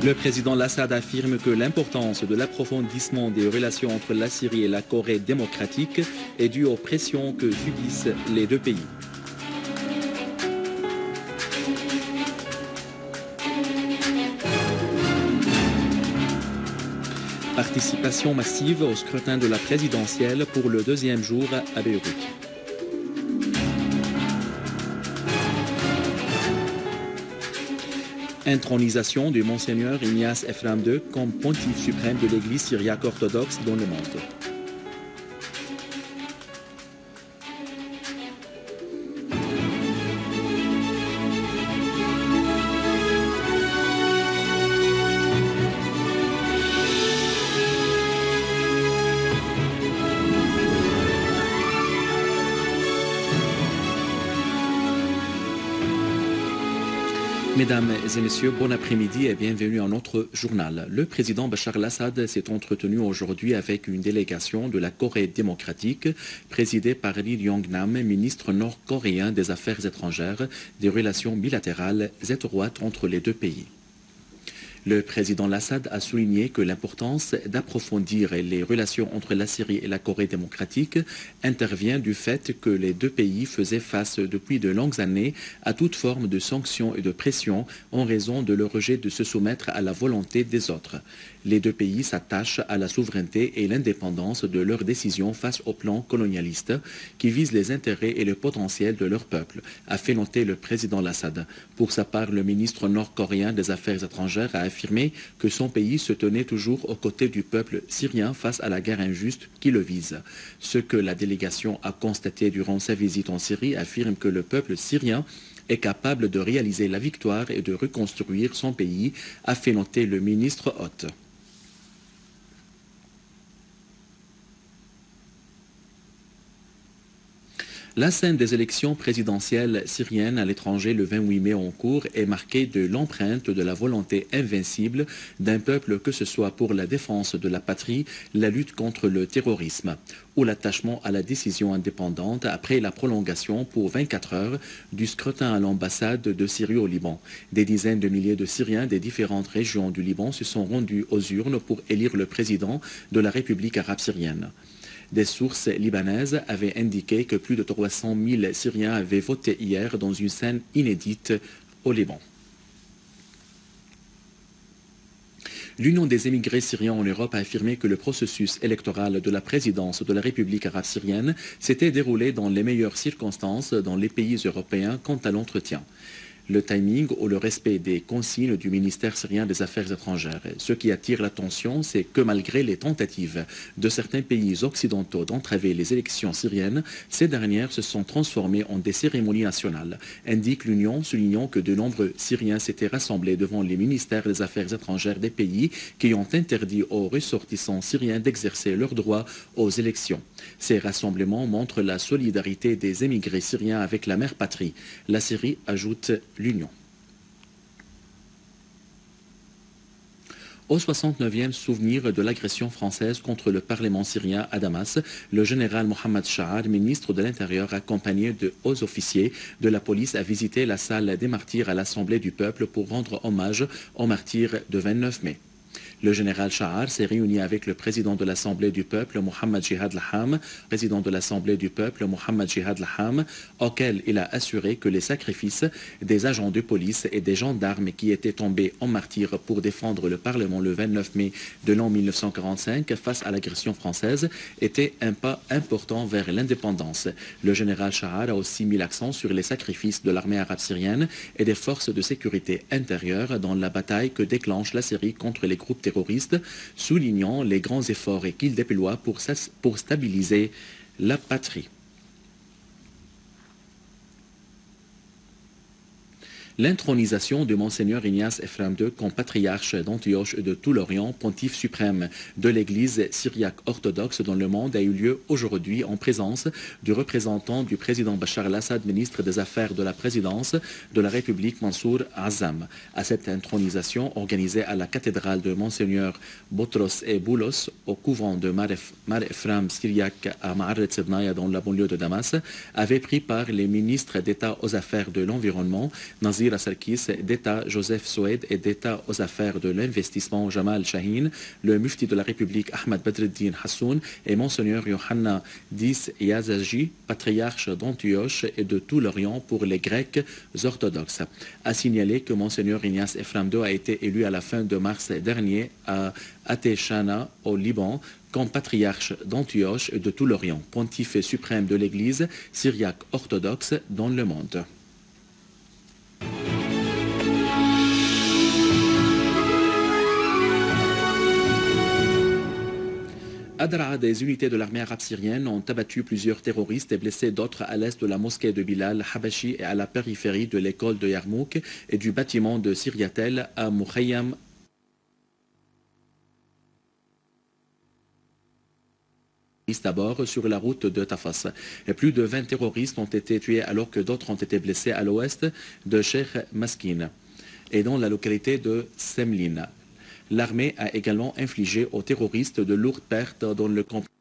Le président Assad affirme que l'importance de l'approfondissement des relations entre la Syrie et la Corée démocratique est due aux pressions que subissent les deux pays. Participation massive au scrutin de la présidentielle pour le deuxième jour à Beyrouth. Intronisation du Monseigneur Ignace Ephraim II comme pontife suprême de l'Église syriaque orthodoxe dans le monde. Mesdames et messieurs, bon après-midi et bienvenue à notre journal. Le président Bachar al-Assad s'est entretenu aujourd'hui avec une délégation de la Corée démocratique présidée par Lee Yong-nam, ministre nord-coréen des Affaires étrangères, des relations bilatérales étroites entre les deux pays. Le président Assad a souligné que l'importance d'approfondir les relations entre la Syrie et la Corée démocratique intervient du fait que les deux pays faisaient face depuis de longues années à toute forme de sanctions et de pression en raison de leur rejet de se soumettre à la volonté des autres. Les deux pays s'attachent à la souveraineté et l'indépendance de leurs décisions face au plan colonialiste qui vise les intérêts et le potentiel de leur peuple, a fait noter le président Assad. Pour sa part, le ministre nord-coréen des Affaires étrangères a affirmé que son pays se tenait toujours aux côtés du peuple syrien face à la guerre injuste qui le vise. Ce que la délégation a constaté durant sa visite en Syrie affirme que le peuple syrien est capable de réaliser la victoire et de reconstruire son pays, a fait noter le ministre hôte. La scène des élections présidentielles syriennes à l'étranger le 28 mai en cours est marquée de l'empreinte de la volonté invincible d'un peuple, que ce soit pour la défense de la patrie, la lutte contre le terrorisme ou l'attachement à la décision indépendante après la prolongation pour 24 heures du scrutin à l'ambassade de Syrie au Liban. Des dizaines de milliers de Syriens des différentes régions du Liban se sont rendus aux urnes pour élire le président de la République arabe syrienne. Des sources libanaises avaient indiqué que plus de 300 000 Syriens avaient voté hier dans une scène inédite au Liban. L'Union des émigrés syriens en Europe a affirmé que le processus électoral de la présidence de la République arabe syrienne s'était déroulé dans les meilleures circonstances dans les pays européens quant à l'entretien, le timing ou le respect des consignes du ministère syrien des Affaires étrangères. Ce qui attire l'attention, c'est que malgré les tentatives de certains pays occidentaux d'entraver les élections syriennes, ces dernières se sont transformées en des cérémonies nationales, indique l'Union, soulignant que de nombreux Syriens s'étaient rassemblés devant les ministères des Affaires étrangères des pays qui ont interdit aux ressortissants syriens d'exercer leurs droits aux élections. Ces rassemblements montrent la solidarité des émigrés syriens avec la mère patrie. La Syrie, ajoute l'Union. Au 69e souvenir de l'agression française contre le Parlement syrien à Damas, le général Mohamed Shahar, ministre de l'Intérieur, accompagné de hauts officiers de la police, a visité la salle des martyrs à l'Assemblée du peuple pour rendre hommage aux martyrs de 29 mai. Le général Shahar s'est réuni avec le président de l'Assemblée du peuple, Mohamed Jihad Laham, président de l'Assemblée du peuple, Mohamed Jihad Laham, auquel il a assuré que les sacrifices des agents de police et des gendarmes qui étaient tombés en martyrs pour défendre le Parlement le 29 mai de l'an 1945 face à l'agression française étaient un pas important vers l'indépendance. Le général Shahar a aussi mis l'accent sur les sacrifices de l'armée arabe syrienne et des forces de sécurité intérieure dans la bataille que déclenche la Syrie contre les groupes terroristes, soulignant les grands efforts qu'il déploie pour stabiliser la patrie. L'intronisation de Monseigneur Ignace Ephraim II comme patriarche d'Antioche et de tout l'Orient, pontife suprême de l'Église syriaque orthodoxe dans le monde, a eu lieu aujourd'hui en présence du représentant du président Bachar al-Assad, ministre des Affaires de la présidence de la République Mansour Azzam. À cette intronisation organisée à la cathédrale de Monseigneur Botros et Boulos, au couvent de Mar Ephraim syriaque à Ma'arret Sednaya dans la banlieue de Damas, avaient pris part les ministres d'État aux affaires de l'environnement, Nazir Mounira Sarkis, d'État Joseph Soued et d'État aux affaires de l'investissement Jamal Shahin, le mufti de la République Ahmad Badreddin Hassoun et Monseigneur Yohanna Dis Yazaji, patriarche d'Antioche et de tout l'Orient pour les Grecs orthodoxes. A signaler que Monseigneur Ignace Ephraim II a été élu à la fin de mars dernier à Ateshana, au Liban, comme patriarche d'Antioche et de tout l'Orient, pontife suprême de l'Église syriaque orthodoxe dans le monde. À Daraa, des unités de l'armée arabe syrienne ont abattu plusieurs terroristes et blessé d'autres à l'est de la mosquée de Bilal Habashi et à la périphérie de l'école de Yarmouk et du bâtiment de Syriatel à Mukhayyam. D'abord sur la route de Tafas. Et plus de 20 terroristes ont été tués alors que d'autres ont été blessés à l'ouest de Sheikh Maskin et dans la localité de Semlin. L'armée a également infligé aux terroristes de lourdes pertes dans le complexe